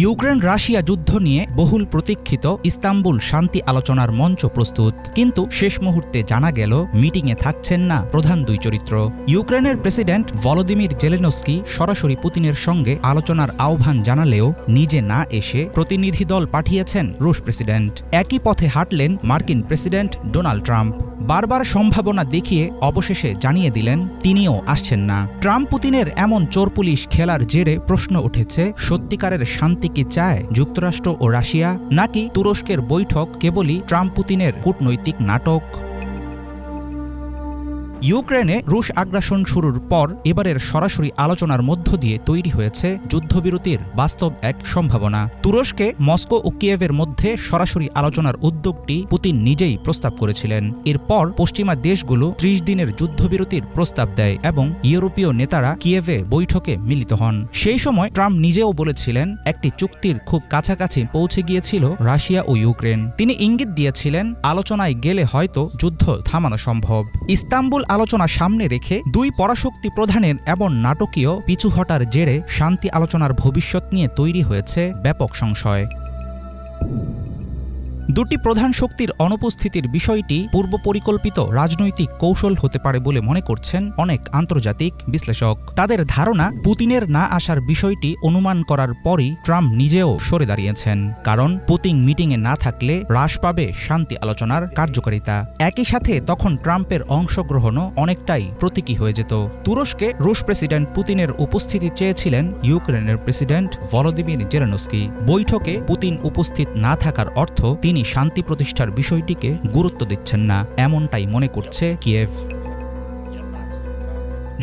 Ukraine Russia যুদ্ধ নিয়ে বহুল প্রতীক্ষিত ইস্তাম্বুল শান্তি আলোচনার মঞ্চ প্রস্তুত, কিন্তু শেষ মুহূর্তে জানা গেল মিটিংয়ে থাকছেন না প্রধান দুই চরিত্র। ইউক্রেনের প্রেসিডেন্ট ভলোদিমির জেলেনস্কি সরাসরি পুতিনের সঙ্গে আলোচনার আহ্বান জানালেও নিজে না এসে প্রতিনিধি দল পাঠিয়েছেন রুশ প্রেসিডেন্ট। একই পথে হাঁটলেন মার্কিন প্রেসিডেন্ট ডোনাল্ড ট্রাম্প। বারবার সম্ভাবনা দেখিয়ে অবশেষে জানিয়ে দিলেন তিনিও আসছেন না। ট্রাম্প পুতিনের এমন চোরপুলিশ খেলার জেরে প্রশ্ন উঠেছে, সত্যিকারের শান্তি কি চায় যুক্তরাষ্ট্র ও রাশিয়া, নাকি তুরস্কের বৈঠক কেবলই ট্রাম্প পুতিনের কূটনৈতিক নাটক? ইউক্রেনে রুশ আগ্রাসন শুরুর পর এবারের সরাসরি আলোচনার মধ্য দিয়ে তৈরি হয়েছে যুদ্ধবিরতির বাস্তব এক সম্ভাবনা। তুরস্কে মস্কো ও কিয়েভের মধ্যে সরাসরি আলোচনার উদ্যোগটি পুতিন নিজেই প্রস্তাব করেছিলেন। এরপর পশ্চিমা দেশগুলো ৩০ দিনের যুদ্ধবিরতির প্রস্তাব দেয় এবং ইউরোপীয় নেতারা কিয়েভে বৈঠকে মিলিত হন। সেই সময় ট্রাম্প নিজেও বলেছিলেন একটি চুক্তির খুব কাছাকাছি পৌঁছে গিয়েছিল রাশিয়া ও ইউক্রেন। তিনি ইঙ্গিত দিয়েছিলেন আলোচনায় গেলে হয়তো যুদ্ধ থামানো সম্ভব। ইস্তাম্বুল আলোচনা সামনে রেখে দুই পরাশক্তি প্রধানের এমন নাটকীয় পিছু হটার জেরে শান্তি আলোচনার ভবিষ্যৎ নিয়ে তৈরি হয়েছে ব্যাপক সংশয়। দুটি প্রধান শক্তির অনুপস্থিতির বিষয়টি পূর্ব পরিকল্পিত রাজনৈতিক কৌশল হতে পারে বলে মনে করছেন অনেক আন্তর্জাতিক বিশ্লেষক। তাদের ধারণা, পুতিনের না আসার বিষয়টি অনুমান করার পরই ট্রাম্প নিজেও সরে দাঁড়িয়েছেন, কারণ পুতিন মিটিংয়ে না থাকলে হ্রাস পাবে শান্তি আলোচনার কার্যকারিতা। একই সাথে তখন ট্রাম্পের অংশগ্রহণও অনেকটাই প্রতীকী হয়ে যেত। তুরস্কে রুশ প্রেসিডেন্ট পুতিনের উপস্থিতি চেয়েছিলেন ইউক্রেনের প্রেসিডেন্ট ভলোদিমির জেলেনস্কি। বৈঠকে পুতিন উপস্থিত না থাকার অর্থ তিনি শান্তি প্রতিষ্ঠার বিষয়টিকে গুরুত্ব দিচ্ছেন না, এমনটাই মনে করছে কিয়েভ।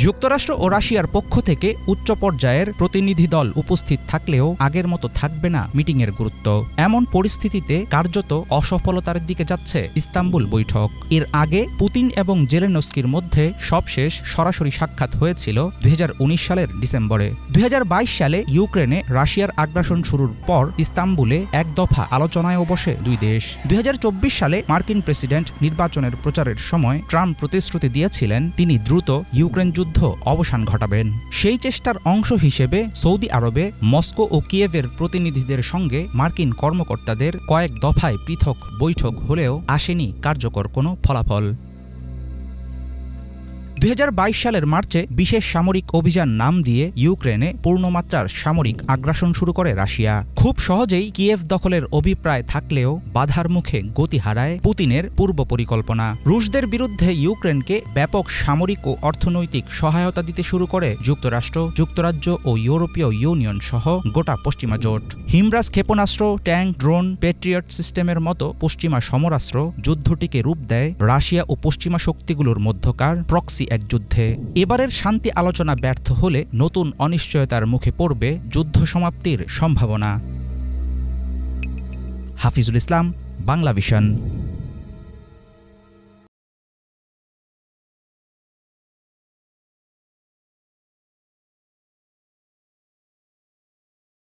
যুক্তরাষ্ট্র ও রাশিয়ার পক্ষ থেকে উচ্চ পর্যায়ের প্রতিনিধি দল উপস্থিত থাকলেও আগের মতো থাকবে না মিটিংয়ের গুরুত্ব। এমন পরিস্থিতিতে কার্যত অসফলতার দিকে যাচ্ছে ইস্তাম্বুল বৈঠক। এর আগে পুতিন এবং জেলেনস্কির মধ্যে সবশেষ সরাসরি সাক্ষাৎ হয়েছিল ২০১৯ সালের ডিসেম্বরে। ২০২২ সালে ইউক্রেনে রাশিয়ার আগ্রাসন শুরুর পর ইস্তাম্বুলে এক দফা আলোচনায়ও বসে দুই দেশ। ২০২৪ সালে মার্কিন প্রেসিডেন্ট নির্বাচনের প্রচারের সময় ট্রাম্প প্রতিশ্রুতি দিয়েছিলেন তিনি দ্রুত ইউক্রেন যুদ্ধ অবসান ঘটাবেন। সেই চেষ্টার অংশ হিসেবে সৌদি আরবে মস্কো ও কিয়েভের প্রতিনিধিদের সঙ্গে মার্কিন কর্মকর্তাদের কয়েক দফায় পৃথক বৈঠক হলেও আসেনি কার্যকর কোনো ফলাফল। ২০২২ সালের মার্চে বিশেষ সামরিক অভিযান নাম দিয়ে ইউক্রেনে পূর্ণমাত্রার সামরিক আগ্রাসন শুরু করে রাশিয়া। খুব সহজেই কিয়েভ দখলের অভিপ্রায় থাকলেও বাধার মুখে গতি হারায় পুতিনের পূর্ব পরিকল্পনা। রুশদের বিরুদ্ধে ইউক্রেনকে ব্যাপক সামরিক ও অর্থনৈতিক সহায়তা দিতে শুরু করে যুক্তরাষ্ট্র, যুক্তরাজ্য ও ইউরোপীয় ইউনিয়ন সহ গোটা পশ্চিমা জোট। হিমরাজ ক্ষেপণাস্ত্র, ট্যাঙ্ক, ড্রোন, প্যাট্রিয়ট সিস্টেমের মতো পশ্চিমা সমরাস্ত্র যুদ্ধটিকে রূপ দেয় রাশিয়া ও পশ্চিমা শক্তিগুলোর মধ্যকার প্রক্সি এক যুদ্ধে। এবারের শান্তি আলোচনা ব্যর্থ হলে নতুন অনিশ্চয়তার মুখে পড়বে যুদ্ধ সমাপ্তির সম্ভাবনা। হাফিজুল ইসলাম, বাংলা ভিশন।